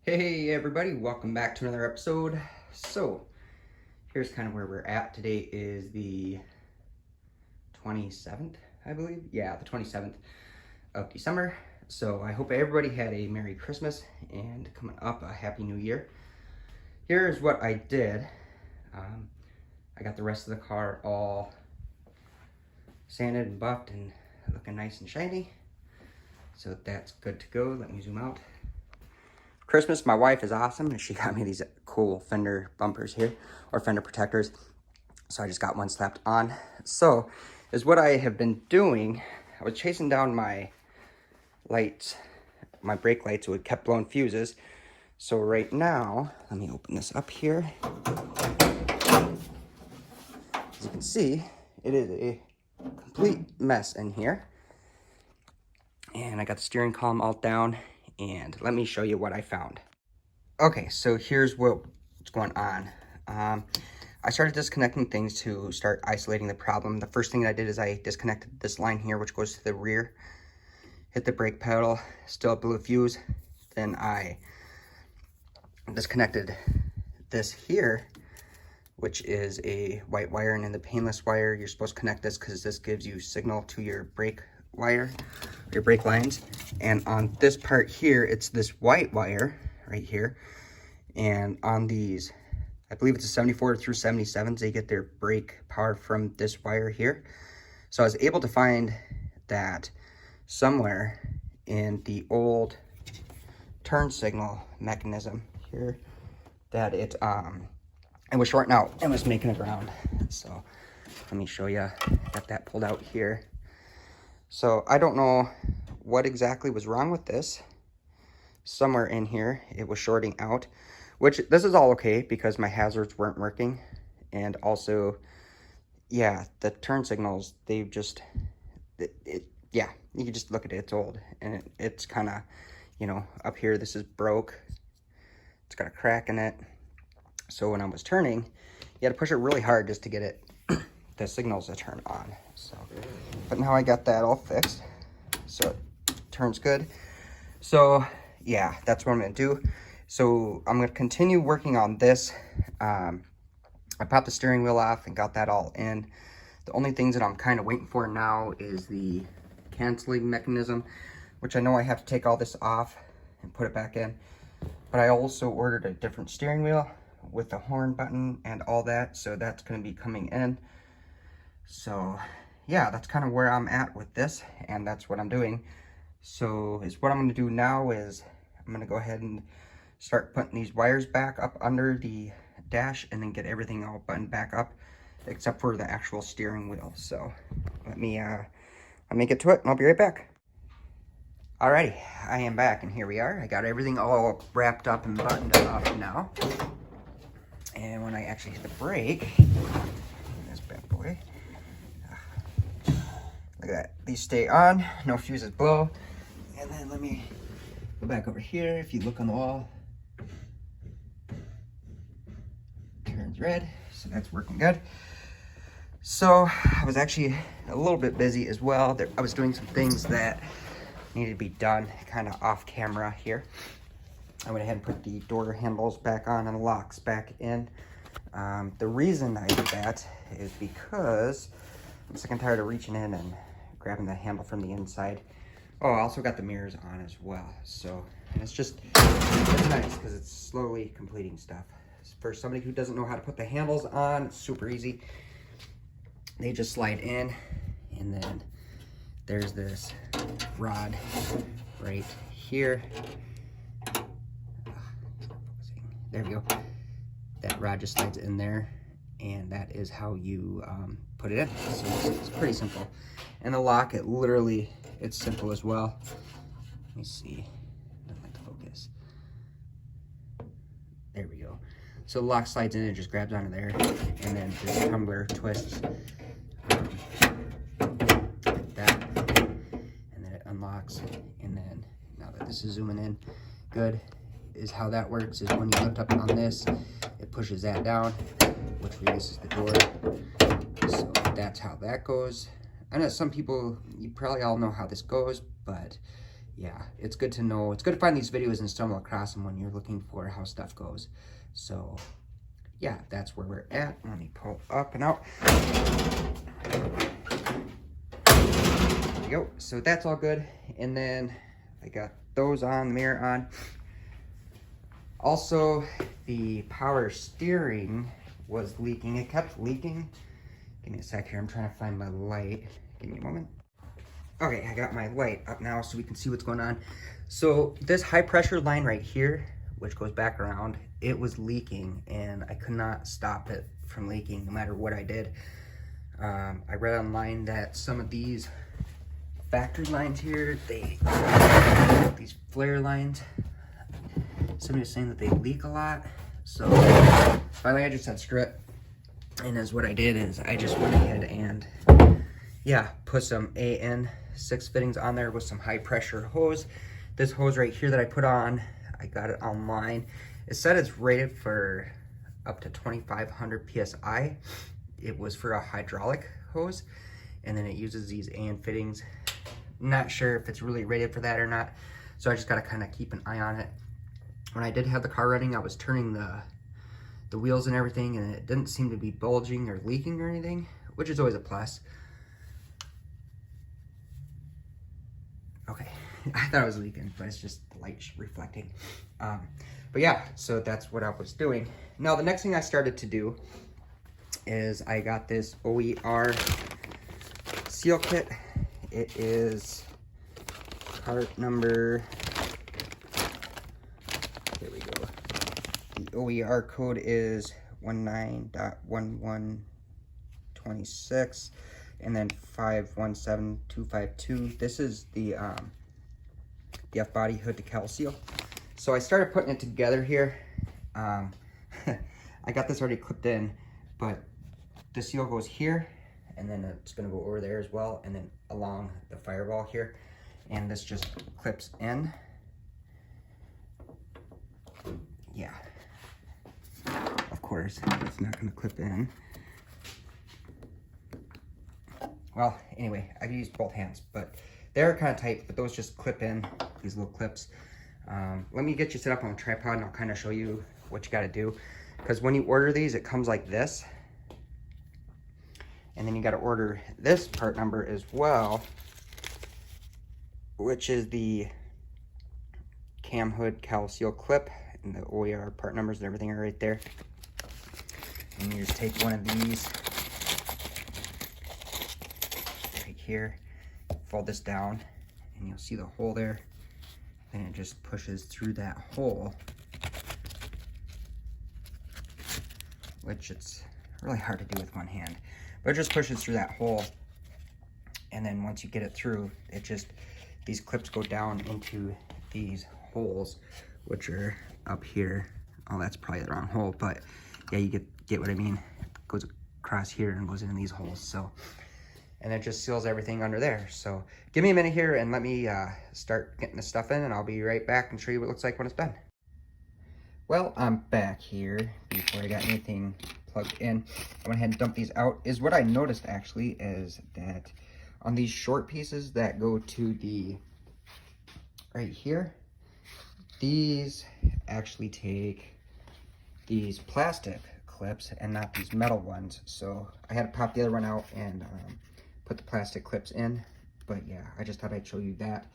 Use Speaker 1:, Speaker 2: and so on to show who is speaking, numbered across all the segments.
Speaker 1: Hey everybody, welcome back to another episode. So, here's kind of where we're at. Today is the 27th, I believe. Yeah, the 27th of December. So, I hope everybody had a Merry Christmas and coming up a Happy New Year. Here's what I did. I got the rest of the car all sanded and buffed and looking nice and shiny. So, that's good to go. Let me zoom out. Christmas, my wife is awesome, and she got me these cool fender bumpers here, or fender protectors. So I just got one slapped on. So, is what I have been doing. I was chasing down my lights, my brake lights, so it kept blowing fuses. So right now, let me open this up here. As you can see, it is a complete mess in here. And I got the steering column all down. And let me show you what I found. Okay, so here's what's going on. I started disconnecting things to start isolating the problem. The first thing that I did is I disconnected this line here, which goes to the rear. Hit the brake pedal, still blew a fuse. Then I disconnected this here, which is a white wire, and in the painless wire, you're supposed to connect this because this gives you signal to your brake wire, your brake lines. And on this part here, it's this white wire right here. And on these, I believe it's a 74 through 77s, they get their brake power from this wire here. So I was able to find that somewhere in the old turn signal mechanism here that it was shorting out and was making a ground. So let me show you. Got that pulled out here. So I don't know what exactly was wrong with this. Somewhere in here it was shorting out, which this is all okay because my hazards weren't working. And also, yeah, the turn signals, they've just, yeah, you can just look at it, it's old. And it's kind of, you know, up here, this is broke. It's got a crack in it. So when I was turning, you had to push it really hard just to get it, the signals to turn on. So, but now I got that all fixed, so it turns good. So yeah, that's what I'm gonna do. So I'm gonna continue working on this. I popped the steering wheel off and got that all in. The only things that I'm kind of waiting for now is the canceling mechanism, which I know I have to take all this off and put it back in. But I also ordered a different steering wheel with the horn button and all that, so that's gonna be coming in. So yeah, that's kind of where I'm at with this, and that's what I'm doing. So what I'm going to do now is I'm going to go ahead and start putting these wires back up under the dash and then get everything all buttoned back up except for the actual steering wheel. So let me get to it and I'll be right back. Alrighty, I am back and here we are. I got everything all wrapped up and buttoned up now. And when I actually hit the brake, this bad boy, look at that, these stay on, no fuses blow. And then let me go back over here. If you look on the wall, turns red, so that's working good. So I was actually a little bit busy as well. I was doing some things that needed to be done kind of off camera here. I went ahead and put the door handles back on and the locks back in. The reason I did that is because I'm sick and tired of reaching in and grabbing the handle from the inside. Oh, I also got the mirrors on as well. So, and it's nice because it's slowly completing stuff. For somebody who doesn't know how to put the handles on, it's super easy. They just slide in, and then there's this rod right here. There we go. That rod just slides in there, and that is how you put it in. So it's pretty simple. And the lock, it's simple as well. Let me see. I'd like to focus. There we go. So the lock slides in and just grabs onto there, and then this tumbler twists like that, and then it unlocks. And then now that this is zooming in, good is how that works. Is when you lift up on this, it pushes that down, which releases the door. So that's how that goes. I know some people, you probably all know how this goes, but yeah, it's good to know. It's good to find these videos and stumble across them when you're looking for how stuff goes. So yeah, that's where we're at. Let me pull up and out. There we go. So that's all good. And then I got those on, the mirror on. Also, the power steering was leaking. It kept leaking. Give me a sec here. I'm trying to find my light. Give me a moment. Okay, I got my light up now so we can see what's going on. So this high pressure line right here, which goes back around, it was leaking and I could not stop it from leaking no matter what I did. I read online that some of these factory lines here, these flare lines, somebody was saying that they leak a lot. So finally I just said screw it. And as what I did is I just went ahead and yeah, put some AN6 fittings on there with some high pressure hose. This hose right here that I put on, I got it online. It said it's rated for up to 2,500 PSI. It was for a hydraulic hose, and then it uses these AN fittings. Not sure if it's really rated for that or not, so I just gotta kind of keep an eye on it. When I did have the car running, I was turning the wheels and everything, and it didn't seem to be bulging or leaking or anything, which is always a plus. Okay, I thought it was leaking, but it's just the light reflecting. But yeah, so that's what I was doing. Now, the next thing I started to do is I got this OER seal kit. It is part number, there we go. The OER code is 19.1126. and then 517252. This is the F-body hood decal seal. So I started putting it together here. I got this already clipped in, but the seal goes here, and then it's gonna go over there as well, and then along the firewall here. And this just clips in. Yeah. Of course, it's not gonna clip in. Well, anyway, I've used both hands, but they're kind of tight, but those just clip in, these little clips. Let me get you set up on a tripod and I'll kind of show you what you got to do. Because when you order these, it comes like this. And then you got to order this part number as well, which is the cam hood cowl seal clip. And the OER part numbers and everything are right there. And you just take one of these here, fold this down, and you'll see the hole there, and it just pushes through that hole, which it's really hard to do with one hand, but it just pushes through that hole. And then once you get it through, it just, these clips go down into these holes, which are up here. Oh, that's probably the wrong hole, but yeah, you get what I mean. It goes across here and goes into these holes. So, and it just seals everything under there. So give me a minute here and let me start getting the stuff in, and I'll be right back and show you what it looks like when it's done. Well, I'm back here before I got anything plugged in. I went ahead and dumped these out. Is what I noticed actually is that on these short pieces that go to the right here, these actually take these plastic clips and not these metal ones. So I had to pop the other one out and put the plastic clips in. But yeah, I just thought I'd show you that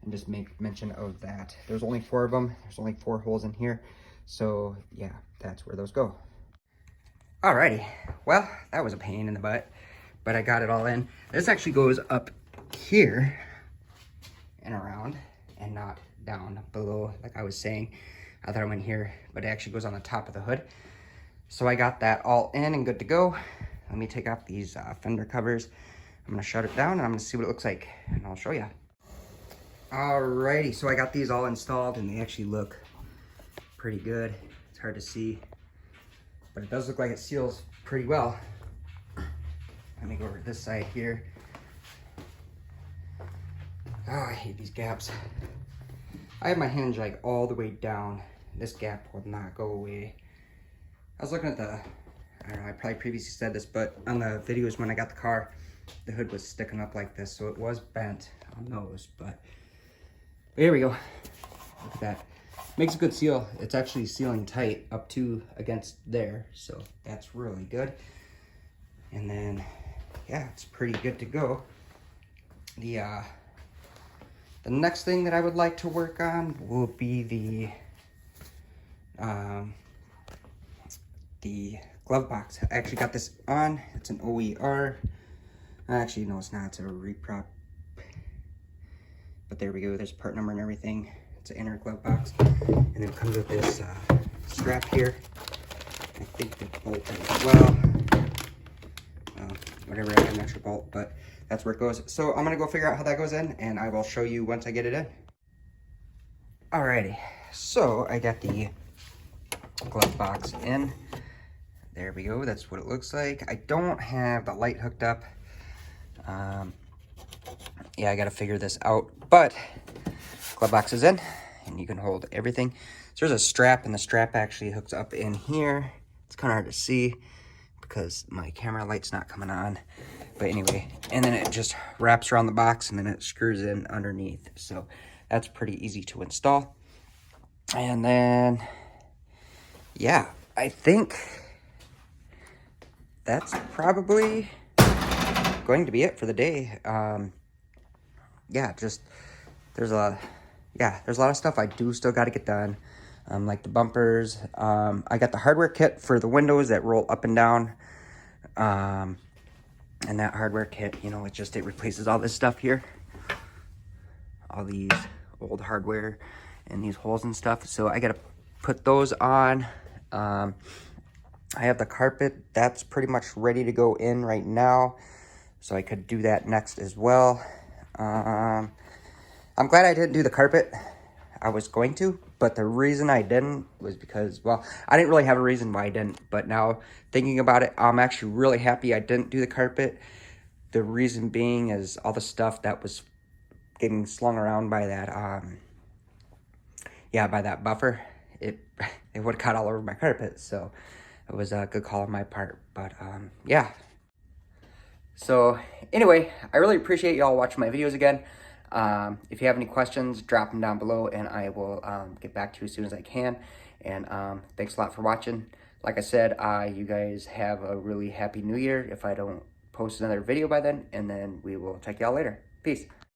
Speaker 1: and just make mention of that. There's only 4 of them. There's only 4 holes in here. So yeah, that's where those go. Alrighty, well, that was a pain in the butt, but I got it all in. This actually goes up here and around and not down below like I was saying. I thought it went here, but it actually goes on the top of the hood. So I got that all in and good to go. Let me take off these fender covers. I'm gonna shut it down and I'm gonna see what it looks like, and I'll show you. Alrighty, so I got these all installed and they actually look pretty good. It's hard to see, but it does look like it seals pretty well. Let me go over to this side here. Oh, I hate these gaps. I have my hinge like all the way down. This gap will not go away. I was looking at the, I don't know, I probably previously said this, but on the videos when I got the car, the hood was sticking up like this, so it was bent on those, but Here we go. Look at that. Makes a good seal. It's actually sealing tight up to against there, so that's really good. And then, yeah, it's pretty good to go. The next thing that I would like to work on will be the glove box. I actually got this on. It's an OER. Actually, no, it's not. It's a reprop. But there we go. There's part number and everything. It's an inner glove box. And then it comes with this strap here. I think the bolt as well. Whatever, I have an extra bolt, but that's where it goes. So I'm going to go figure out how that goes in, and I will show you once I get it in. Alrighty. So I got the glove box in. There we go. That's what it looks like. I don't have the light hooked up. Yeah, I got to figure this out, but glove box is in and you can hold everything. So there's a strap, and the strap actually hooks up in here. It's kind of hard to see because my camera light's not coming on, but anyway, and then it just wraps around the box and then it screws in underneath. So that's pretty easy to install. And then, yeah, I think that's probably going to be it for the day. Yeah, just there's a lot of stuff I do still got to get done, like the bumpers. I got the hardware kit for the windows that roll up and down, and that hardware kit, you know, it replaces all this stuff here, all these old hardware and these holes and stuff. So I got to put those on. I have the carpet that's pretty much ready to go in right now, so I could do that next as well. I'm glad I didn't do the carpet. I was going to, but the reason I didn't was because, well, I didn't really have a reason why I didn't, but now thinking about it, I'm actually really happy I didn't do the carpet. The reason being is all the stuff that was getting slung around by that, by that buffer, it would have got all over my carpet, so it was a good call on my part, but yeah. So anyway, I really appreciate y'all watching my videos again. If you have any questions, drop them down below and I will get back to you as soon as I can. And thanks a lot for watching. Like I said, you guys have a really happy new year if I don't post another video by then, and then we will check y'all later. Peace.